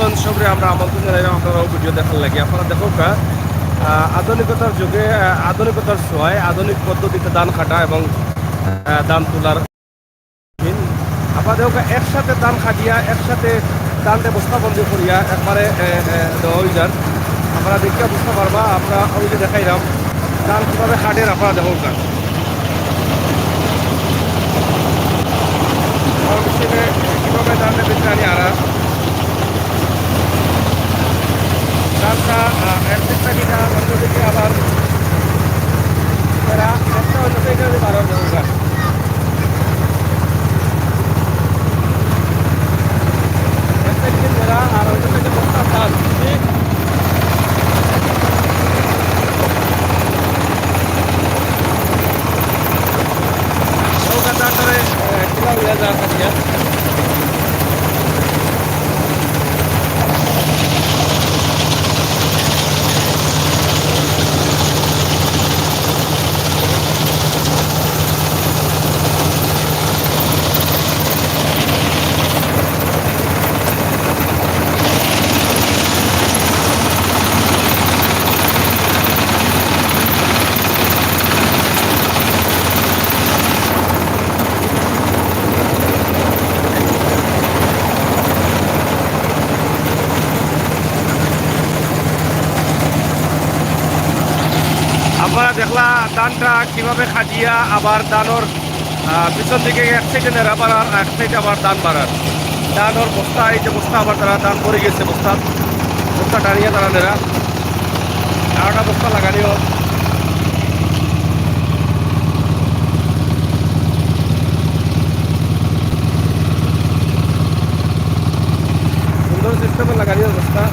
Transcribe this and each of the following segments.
আছেন সবরে আমরা আমন্ত্রণ জানাইলাম আপনারাও ভিডিও দেখার লাগে। আপনারা দেখো আধুনিকতার যুগে আধুনিকতার ছোঁয়ায় আধুনিক পদ্ধতিতে ধান কাটা এবং ধান তোলার আপনারা দেখো একসাথে ধান খাটিয়া একসাথে ধানটা বস্তাবন্দি করিয়া একবারে দেওয়া হয়ে যান। আপনারা দেখে বুঝতে পারবা। আমরা ওই যে দেখাইলাম ধান কীভাবে খাটেন। আপনারা দেখো কীভাবে ধানটা বেশি আনি আর ধানটা একদিক থেকে অন্যদিকে আবার এরা একটা অন্যদিকে বারো দেওয়া আর ওইটা থেকে বস্তার ধান ঠিক ধানটারে কিলা হইয়া যাওয়া থাকিয়া আপনারা দেখলা ধানটা কিভাবে খাটিয়া আবার ধানোর পিছন দিকে এক সাইডে নেড়া বাড়ার এক সাইডে আবার ধান বাড়ার ধানোর বস্তা এই যে বস্তা আবার তারা ধান পড়ে গেছে বস্তা টানিয়ে তারা নেড়া আরোটা বস্তা লাগানিও সুন্দর সিস্টেমে লাগানিও বস্তা।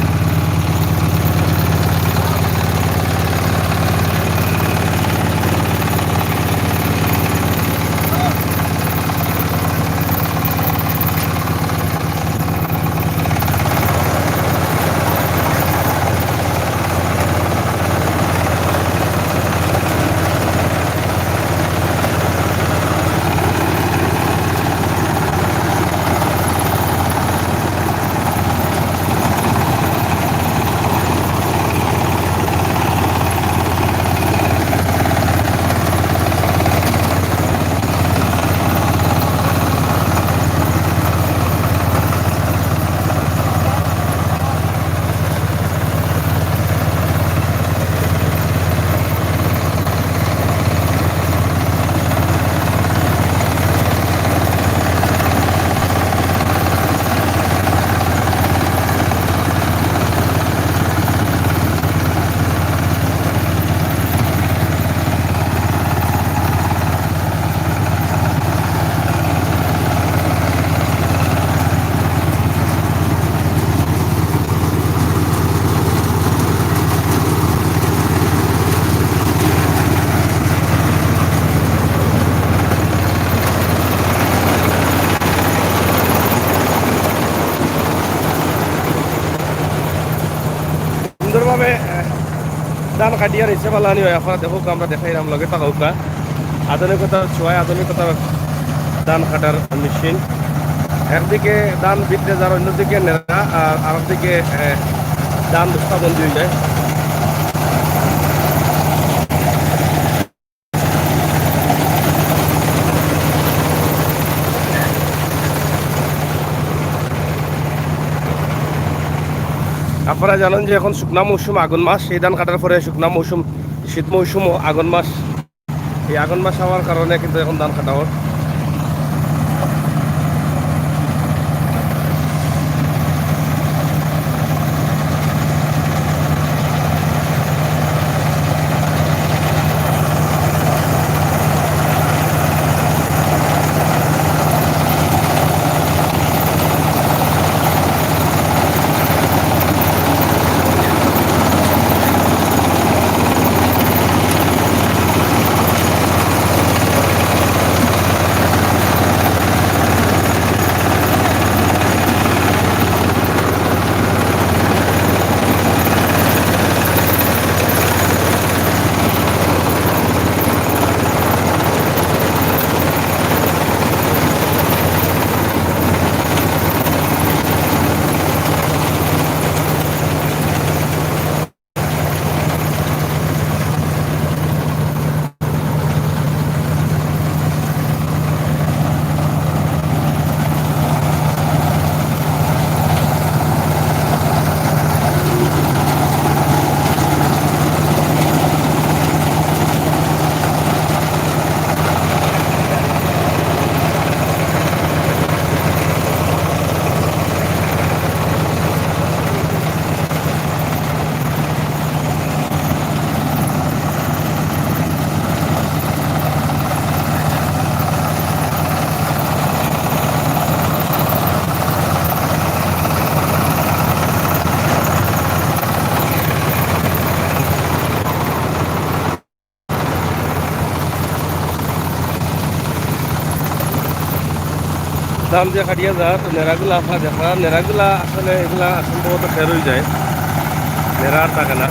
সুন্দরভাবে ধান কাটিয়া রয়েছে পালানি হয়। আপনারা দেখুক আমরা দেখাইলাম লগে থাকা হোক আধুনিকতার ছোঁয়ায় আধুনিকতার ধান কাটার মেশিন। একদিকে ধান বিদ্রে যার অন্যদিকে নেড়া আর আরেকদিকে ধান বস্তাবন্দি হয়ে যায়। আপনারা জানেন যে এখন শুকনা মৌসুম আগুন মাস, এই ধান কাটার পরে শুকনা মৌসুম শীত মৌসুম ও আগুন মাস। এই আগুন মাস হওয়ার কারণে কিন্তু এখন ধান কাটা হয়। দাম যে কাটিয়ে যায় নেড়াগুলা আপনার দেখা নেড়াগুলা আসলে এগুলা সম্ভবত খের হয়ে যায়, নেড়া আর থাকে না।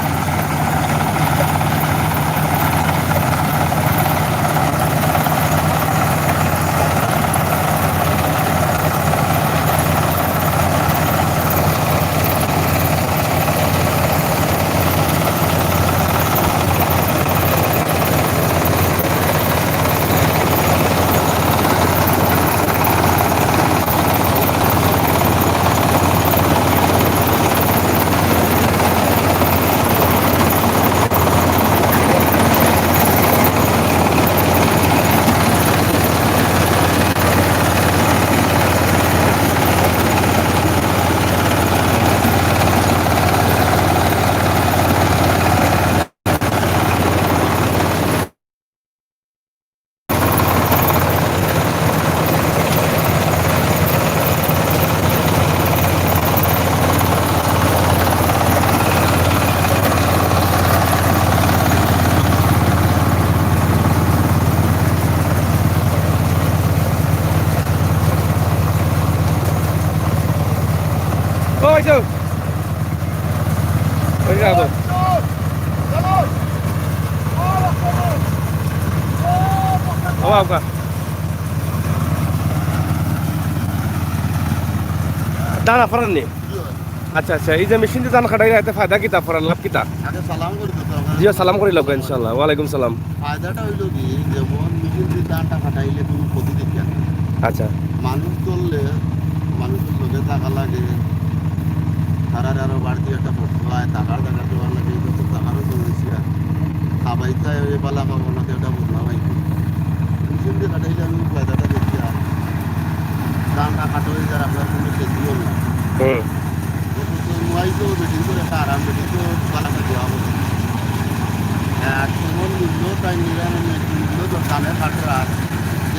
Ôi chứ. Ôi ra rồi. Không cả. দানা ফরান নি? আচ্ছা আচ্ছা, এই যে মেশিন দিয়ে দানা কাটাই এতে ফায়দা কিতা ফরান লাভ কিতা? আগে সালাম করি তো জি সালাম করি লোক ইনশাআল্লাহ। ওয়ালাইকুম সালাম। ফায়দাটা হইল কি যেমন মেশিন দিয়ে দানটা কাটাইলে তুমি ক্ষতি দেখি আচ্ছা মানুষ করলে মানুষের লোকে টাকা লাগে, তারার আরো বাড়তি একটা পড়তে হয়, টাকার টাকা দেওয়ার লাগে, যত টাকারও চলেছি আর খাবাইতে এ পালা পাবো না এটা বুঝলাম আর কি। মেশিন দিয়ে কাটাইলে আমি ফায়দাটা দেখি আর দানটা কাটা হয়ে যার আপনার কোনো ক্ষতিও না। নোয়াইতেও বেটিং করে একটা আরাম বেটিং তো পালাটা দেওয়া হবে আর কেমন মূল্য তাই মূল্য তো দানের কাটরা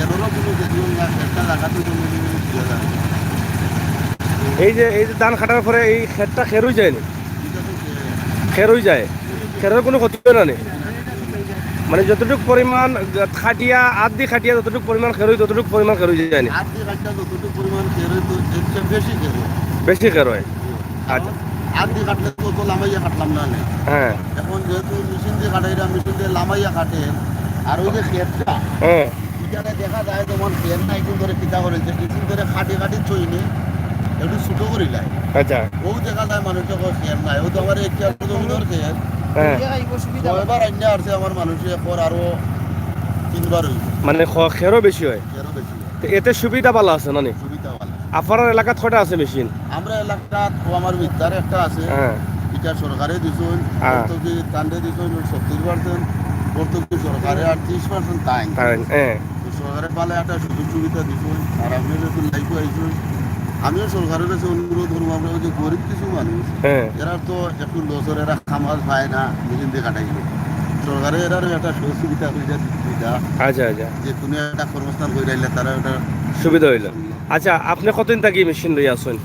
এরও কোনো ক্ষতিও না, একটা জায়গাতে জমি দিয়ে যায়। এই যে ধান কাটার পরে এই খেরটা খের হয়ে যায় না? খের হয়ে যায়, খেরের কোনো ক্ষতি হয় না নি? মানে যতটুকু পরিমাণ খাটিয়া আদি খাটিয়া যতটুকু পরিমাণ খের হয় ততটুকু পরিমাণ খের হয়ে যায় না? আদি খাটিয়া যতটুকু পরিমাণ খের হয় তো বেশি খের হয়, বেশি খের হয়। আচ্ছা আদি কাটলে তো লামাইয়া কাটলাম না। হ্যাঁ এখন যেহেতু মেশিন দিয়ে কাটাইরা মেশিন দিয়ে লামাইয়া কাটেন আর ওই যে খেরটা হ্যাঁ এখানে দেখা যায় যেমন খের না একদিন ধরে পিতা করেছে একদিন ধরে খাটি খাটি চইনি একটু ছোটো করিলাই। আচ্ছা ও দেখা যায় মানুষের খের নাই, ও তো আমার একটা জমিনের খের ছয়বার আইনা আসছে আমার মানুষের পর আরো 3বার হইছে, মানে খেরও বেশি হয়। খেরও বেশি তো এতে সুবিধা ভালো আছে না নি? সুবিধা ভালো। আপনার এলাকাত কয়টা আছে মেশিন? আমরা এলাকাত আমার মিত্রার একটা আছে, হ্যাঁ এটা সরকারে দিছুন, ভর্তুকি তান্ডে দিছুন 70%, ভর্তুকি সরকারে আর 30% তাই সরকারের পালে একটা সুযোগ সুবিধা দিছুন। আর আপনি যখন লাইফ আইসুন আমিও সরকারের কাছে অনুরোধ করবো, আমরা যে গরিব কিছু মানুষ এরা তো একটু লসের এরা খামাজ পায় না মেশিন দিয়ে কাটাইলে, সরকারের এরারও একটা সুযোগ সুবিধা হয়ে যায় সুবিধা। আচ্ছা আচ্ছা যে কোনো একটা কর্মস্থান করে রাইলে তারা একটা সুবিধা হইল। আচ্ছা আপনি কতদিন থাকি মেশিন লই আসুন?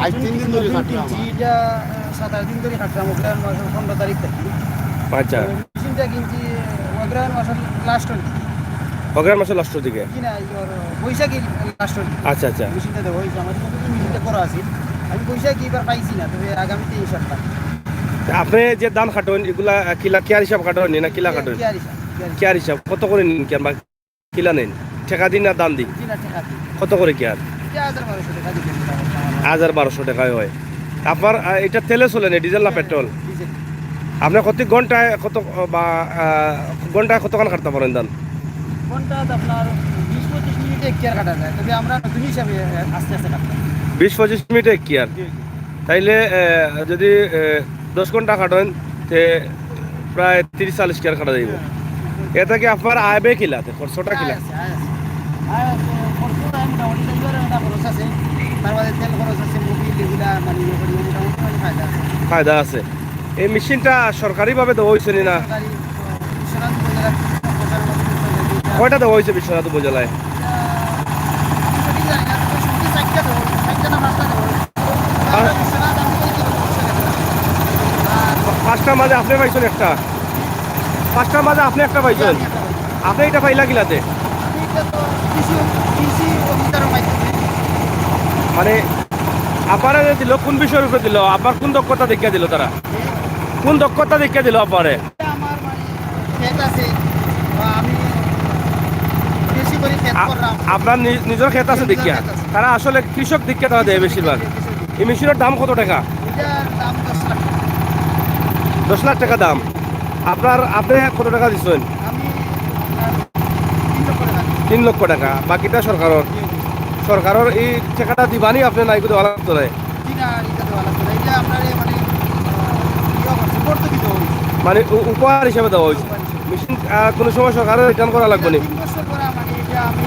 আজ 3 দিন ধরে কাটলাম, এটা 7-8 দিন ধরে কাটলাম, অগ্রহায়ণ মাসের 15 তারিখ থেকে। আচ্ছা মেশিনটা কিনছি অগ্রহায়ণ মাসের লাস্টের দিকে, অগ্রহায়ণ মাসের লাস্টের দিকে কিনা বৈশাখীর লাস্টের দিকে। আচ্ছা আচ্ছা মেশিনটা দেবো হয়েছে আমার মেশিনটা করা আছে, আমি বৈশাখী এবার পাইছি না, তবে আগামীতে ইনশাল্লাহ। আপনি যে ধান কাটেন এগুলা কিলা কেয়ার হিসাব কাটেন না কিলা কাটেন? কেয়ার হিসাব কত করে নিন কেন বা কিলা নেন? ঠেকা দিন না দাম দিন? কত করে কেয়ার? 1200 টাকায় হয়। আপনার এটা তেলে চলে না, ডিজেল না পেট্রোল? আপনি প্রতি ঘন্টায় কত বা ঘন্টায় কতক্ষণ কাটতে পারেন ধান? ঘন্টা আপনার 20-25 মিনিটে কেয়ার কাটা যায়, তবে আমরা নতুন হিসাবে আস্তে আস্তে কাটতাম। 20-25 মিনিটে কেয়ার, তাইলে যদি 10 ঘন্টা কাটেন তে প্রায় 30-40 কেয়ার কাটা যাইব। এটা কি আপনার আয়বে কিলাতে খরচটা কিলা? ফায়দা আছে। এই মেশিনটা সরকারিভাবে দেওয়া হয়েছে না? কয়টা দেওয়া হয়েছে বিশ্বনাথ উপজেলায়? 5টার মাঝে আপনি পাইছেন একটা? 5টার মাঝে আপনি একটা পাইছেন? আপনি এটা পাইলা কিলাতে? মানে আপনারা দিল কোন বিষয়ের উপরে দিল, আপনার কোন দক্ষতা দেখিয়ে দিল তারা, কোন দক্ষতা দেখিয়ে দিল আপনারে? আমার মানে ক্ষেত আছে বা আমি বেশি করে ক্ষেত করলাম। আপনার নিজের ক্ষেত আছে দেখিয়া, তারা আসলে কৃষক দেখিয়া তারা দেয় বেশিরভাগ। এই মেশিনের দাম কত টাকা? এটার দাম 10 লাখ। 10 লাখ টাকা দাম। আপনি কত টাকা দিচ্ছেন? আমি আপনার 3 লক্ষ টাকা। 3 লক্ষ টাকা, বাকিটা সরকারের এই টাকাটা দিবানি আপনি নাই কিন্তু ভালো তো নাই। কিনা এটা দেওয়া লাগবে না। এটা আপনার মানে ভর্তুকি দেওয়া হয়েছে। মানে উপহার হিসেবে দেওয়া হয়েছে। মেশিন কোনো সময় সরকারের রিটার্ন করা লাগবে না। 3 বছর পরে মানে এটা আমি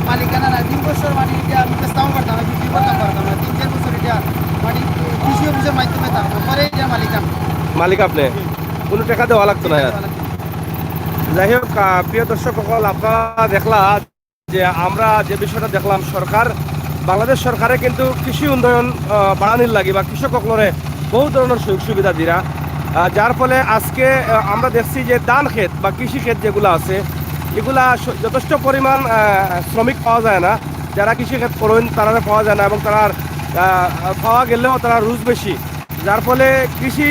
মালিকানা না, 3 বছর মানে এটা আমি চেষ্টাও করতাম না, বিক্রি করতাম না। 3-4 বছর এটা মানে কৃষি অফিসের মাধ্যমে থাকবো, পরে এটা মালিকানা। মালিক আপনি, কোনো টাকা দেওয়া লাগতো না। যাই হোক, প্রিয় দর্শক সকল, আপনারা দেখলা যে আমরা যে বিষয়টা দেখলাম, বাংলাদেশ সরকারে কিন্তু কৃষি উন্নয়ন বাড়ানির লাগে বা কৃষক সকলরে বহু ধরনের সুযোগ সুবিধা দিরা, যার ফলে আজকে আমরা দেখছি যে ধান ক্ষেত বা কৃষি ক্ষেত যেগুলো আছে এগুলা যথেষ্ট পরিমাণ শ্রমিক পাওয়া যায় না। যারা কৃষি ক্ষেত করেন তারা পাওয়া যায় না, এবং তারা পাওয়া গেলেও তারা রুজ বেশি, যার ফলে কৃষি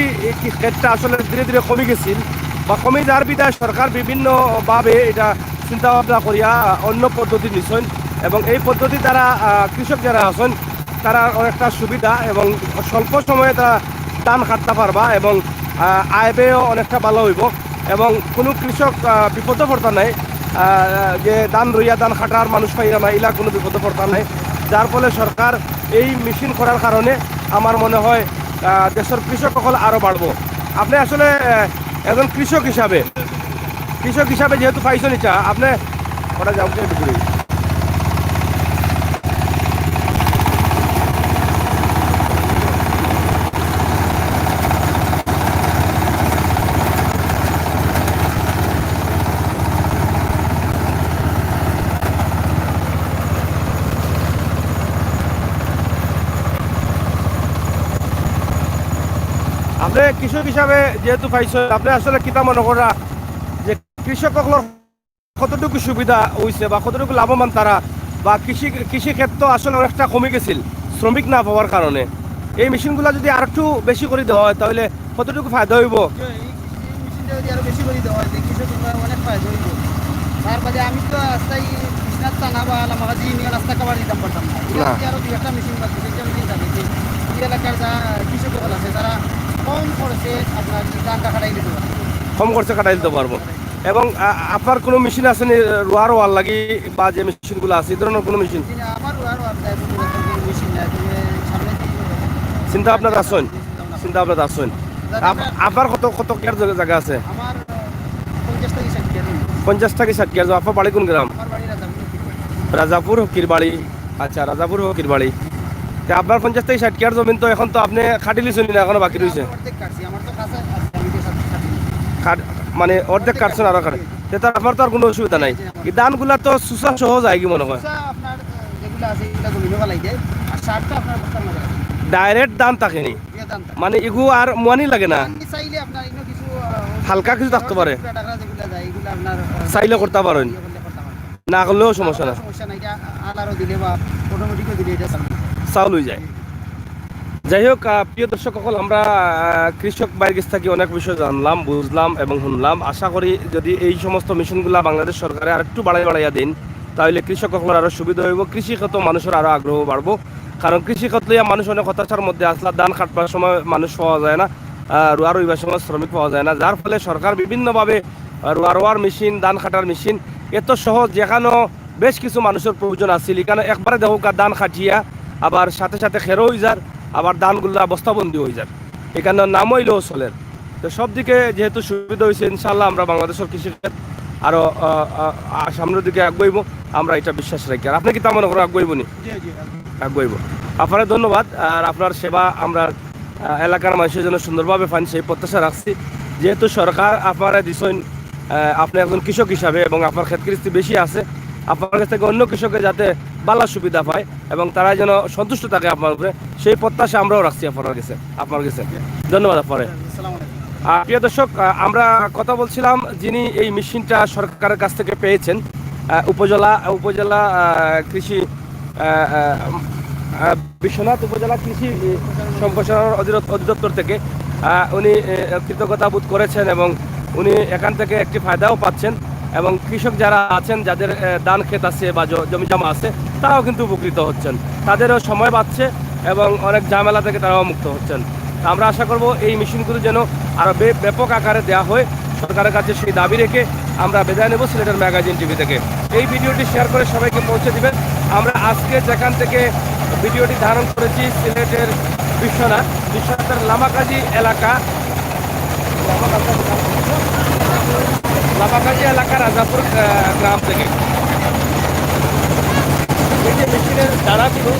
ক্ষেতটা আসলে ধীরে ধীরে কমে গেছিল বা কমে যাওয়ার বিধায় সরকার বিভিন্নভাবে এটা চিন্তা ভাবনা করিয়া অন্য পদ্ধতি নিছেন, এবং এই পদ্ধতি দ্বারা কৃষক যারা আছেন তারা অনেকটা সুবিধা এবং স্বল্প সময়ে তারা ধান কাটতে পারবা, এবং আয় ব্যয়ও অনেকটা ভালো হইব, এবং কোনো কৃষক বিপদে পড়তা নাই, যে ধান রইয়া ধান কাটার মানুষ পাইয়া না, এলা কোনো বিপদে পড়তা নাই। যার ফলে সরকার এই মেশিন করার কারণে আমার মনে হয় দেশের কৃষক সকল আরও বাড়বো। আপনি আসলে একজন কৃষক হিসাবে যেহেতু পাইছেন এটা, আপনি ওরা যাও ঘুরে আপনি কৃষক হিসাবে যেহেতু পাইছেন, আপনি আসলে কিতা মনে করা যে কৃষকসকলের কতটুকু সুবিধা হয়েছে বা কতটুকু লাভবান তারা, বা কৃষি ক্ষেত্র আসলে অনেকটা কমে গেছিল শ্রমিক না পাওয়ার কারণে? এই মেশিনগুলো যদি আর একটু বেশি করে দেওয়া হয় তাহলে কতটুকু ফায়দা হইব? মেশিনটা যদি আরো বেশি করে দেওয়া হয় কৃষক অনেক ফায়দা হইব। তার বাদে আমি তো রাস্তায় কৃষ্ণার টানা বা আমাকে নিয়ে রাস্তা কাবার দিতাম পারতাম না। আরো 2-1টা মেশিন বা 2-3টা মেশিন থাকে যে এই এলাকার যা কৃষক আছে তারা কম খরচে আপনার ধানটা কাটাই দিতে পারে, কম খরচে কাটাই দিতে পারবো। এবং আপনার কোনো মেশিন আছে নি রোয়ার ওয়াল লাগি বা যে মেশিনগুলো আছে এই ধরনের কোনো মেশিন আমার আরো মেশিন নাই, তবে সামনে চিন্তা আপনার আসেন? আপনার কত কত কেয়ার জায়গা আছে? আমার 50 থেকে 60 কেজি। 50 থেকে 60 কেয়ার। আপনার বাড়ি কোন গ্রাম? আমার বাড়ি রাজাপুর হকির বাড়ি। আচ্ছা, রাজাপুর হকির বাড়ি। আপনার 50 থেকে 60 কেয়ার জমিন তো এখন তো আপনি খাটিলি শুনি না, এখনো বাকি রয়েছে? অর্ধেক কাটছি, আমার তো কাছে আছে, মানে অর্ধেক কাটছেন আরো কাটে, তো আপনার তো আর কোনো অসুবিধা নাই। এই ধানগুলা তো সুসা সহজ হয় কি মনে হয়? আপনার যেগুলো আছে এগুলো গুলিনো বালাই দেয়, আর শার্টটা আপনার বস্তার মধ্যে আছে। ডাইরেক্ট দাম থাকেনি, মানে এগু আর মানি লাগে না, চাইলে আপনার এগুলো কিছু হালকা কিছু থাকতে পারে, যেগুলো যায় এগুলো আপনার চাইলে করতে পারেন, না করলেও সমস্যা না, সমস্যা নাই। এটা আলারও দিলে বা অটোমেটিকও দিলে এটা চাউল হয়ে যায়। যাই হোক, প্রিয় দর্শক সকল, আমরা কৃষক বাইরের কাছ থেকে অনেক বিষয় জানলাম, বুঝলাম এবং শুনলাম। আশা করি যদি এই সমস্ত মেশিনগুলো বাংলাদেশ সরকারে আর একটু বাড়াইয়া দিন তাহলে কৃষক সকলের আরও সুবিধা হইব, কৃষিক্ষেত্র মানুষের আরও আগ্রহ বাড়বো। কারণ কৃষিক্ষেত্র মানুষ অনেক হতাশার মধ্যে আসলে ধান কাটবার সময় মানুষ পাওয়া যায় না, রোয়া রইবার সময় শ্রমিক পাওয়া যায় না, যার ফলে সরকার বিভিন্নভাবে রোয়ার মেশিন, ধান কাটার মেশিন এত সহজ, যেখানেও বেশ কিছু মানুষের প্রয়োজন আছিল এখানে একবারে দেখো ধান কাটিয়া আবার সাথে সাথে খেরো হয়ে যার, আবার ধানগুলা বস্তাবন্দি হয়ে যার, এখানে নাম হইলেও চলের। তো সব দিকে যেহেতু সুবিধা হয়েছে, ইনশাল্লাহ আমরা বাংলাদেশের কৃষিক্ষেত্র আরও সামনের দিকে আগুয়াইব, আমরা এটা বিশ্বাস রাখি। আর আপনি কি তা মনে করেন আগুয়াইব নি? আগুয়াইব। আপনার ধন্যবাদ। আর আপনার সেবা আমরা এলাকার মানুষের জন্য সুন্দরভাবে পান সেই প্রত্যাশা রাখছি। যেহেতু সরকার আপনারা দিচ্ছেন, আপনি একজন কৃষক হিসাবে এবং আপনার ক্ষেত কৃষি বেশি আছে, আপনার কাছ থেকে অন্য কৃষকের যাতে ভালো সুবিধা পায় এবং তারা যেন সন্তুষ্ট থাকে আপনার উপরে, সেই প্রত্যাশা আমরাও রাখছি আপনার কাছে। ধন্যবাদ আপনারে। প্রিয় দর্শক, আমরা কথা বলছিলাম যিনি এই মেশিনটা সরকারের কাছ থেকে পেয়েছেন, উপজেলা কৃষি বিশ্বনাথ উপজেলা কৃষি সম্প্রসারণ অধিদপ্তর থেকে উনি কৃতজ্ঞতা বোধ করেছেন এবং উনি এখান থেকে একটি ফায়দাও পাচ্ছেন এবং কৃষক যারা আছেন যাদের ধান ক্ষেত আছে বা জমি জমা আছে তারাও কিন্তু উপকৃত হচ্ছেন, তাদেরও সময় পাচ্ছে এবং অনেক ঝামেলা থেকে তারাও মুক্ত হচ্ছেন। আমরা আশা করব এই মেশিনগুলো যেন আরও ব্যাপক আকারে দেওয়া হয়, সরকারের কাছে সেই দাবি রেখে আমরা বিদায় নেব সিলেটের ম্যাগাজিন টিভি থেকে। এই ভিডিওটি শেয়ার করে সবাইকে পৌঁছে দিবেন। আমরা আজকে যেখান থেকে ভিডিওটি ধারণ করেছি সিলেটের বিশ্বনাথের লামাকাজি এলাকা রাজাপুর গ্রাম থেকে। এই যে মেশিনের দাঁড়াগুলো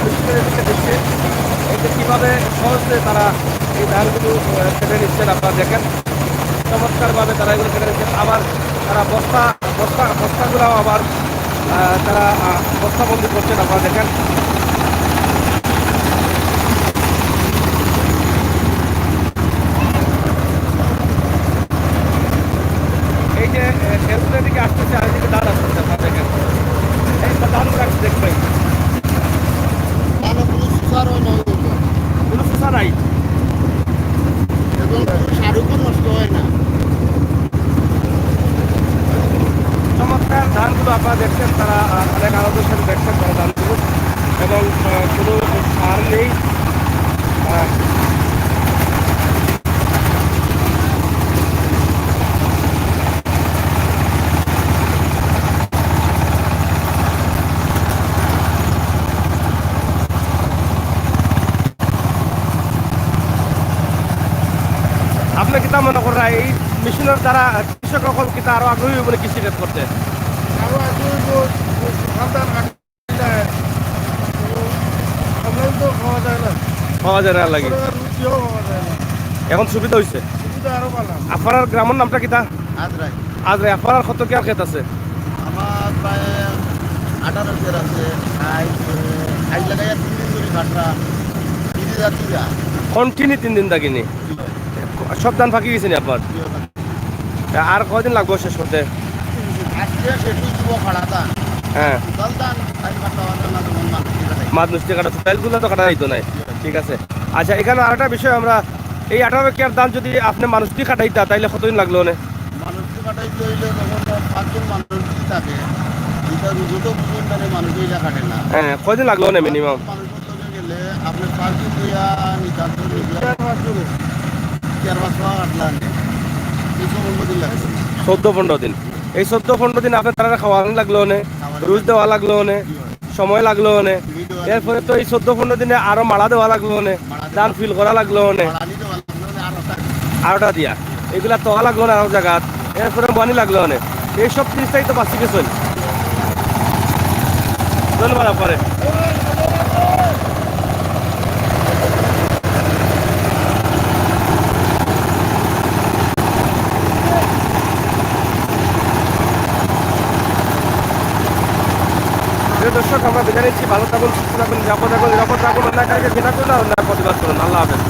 মেশিনের দিকে দিচ্ছে, এতে কীভাবে সহজে তারা এই ধানগুলো কেটে নিচ্ছেন আপনারা দেখেন, চমৎকারভাবে তারা এগুলো কেটে নিচ্ছেন। আবার তারা বস্তাগুলো আবার তারা বস্তাবন্দি করছেন আপনারা দেখেন। এই যে এরপরের দিকে আসতেছে আরেকদিকে ধান আসতেছে আপনারা দেখেন, এই ধান রাখছে দেখবেন কোনো সুসা নাই এবং শাড়িও নষ্ট হয় না। চমৎকার ধানগুলো আপনারা দেখছেন, তারা অনেক আনন্দের সাথে দেখছেন তারা ধানগুলো এবং কোনো সার নেই। আপনি কিতা মনে করেন এই মেশিনের দ্বারা কৃষক সকল কিতা আরো আগ্রহী বলে কৃষিকাজ করতে? আরো আগে তো খাওয়া যায় না, পাওয়া যায় না লাগে, রুচিও পাওয়া যায় না। এখন সুবিধা হয়েছে। সুবিধা আরো ভালো। আপনার গ্রামের নামটা কিতা? আদ্রাই আজরে আপনার কত কি ক্ষেত আছে? আমার প্রায় 18 ফের আছে। আই লাগাই 3 দিন ধরে কাটরা 30,000 টাকা কন্টিনিউ 3 দিন থাকিনি সব ধান ফাঁকি গেছে নি আপনার? আর কয়দিন লাগবে শেষ করতে? আজকে সেটু দিব খাড়াতা। হ্যাঁ, জলদান টাইম কাটতে হবে না, যেমন মানুষ কাটা টাইলগুলো তো কাটা যাইতো নাই। ঠিক আছে, আচ্ছা এখানে আরেকটা বিষয়, আমরা এই 18 কেয়ার ধান যদি আপনি মানুষ দিয়ে কাটাইতা তাইলে কতদিন লাগলো না? মানুষকে কাটাইতে হইলে তখন 5 জন মানুষ থাকে, এটা রুজুটো বুঝুন মানে মানুষ এটা কাটে না। হ্যাঁ, কয়দিন লাগলো না মিনিমাম? মানুষ করতে গেলে আপনার 5 দিন দিয়া নিতান্ত 4-5 মাস কাটলাম, এই 15 দিন লাগছে। 14-15 দিন। এই 14-15 দিন আপনার তারা খাওয়ানো লাগলো না, রুজ দেওয়া লাগলো না, সময় লাগলো না। এরপরে তো এই 14-15 দিনে আরো মাড়া দেওয়া লাগলো না, ধান ফিল করা লাগলো না, আরোটা দিয়া এগুলা তোয়া লাগলো না আরো জায়গা, এরপরে বানি লাগলো না। এইসব জিনিসটাই তো বাঁচি গেছে ধন্যবাদ পরে। দর্শক আমরা বিদায় নিচ্ছি, ভালো থাকুন, সুস্থ থাকুন, নিরাপদ থাকুন, নিরাপদ থাকুন, অন্যায়কারীকে ঘৃণা করুন আর অন্যায় প্রতিবাদ করুন। আল্লাহ হাফেজ।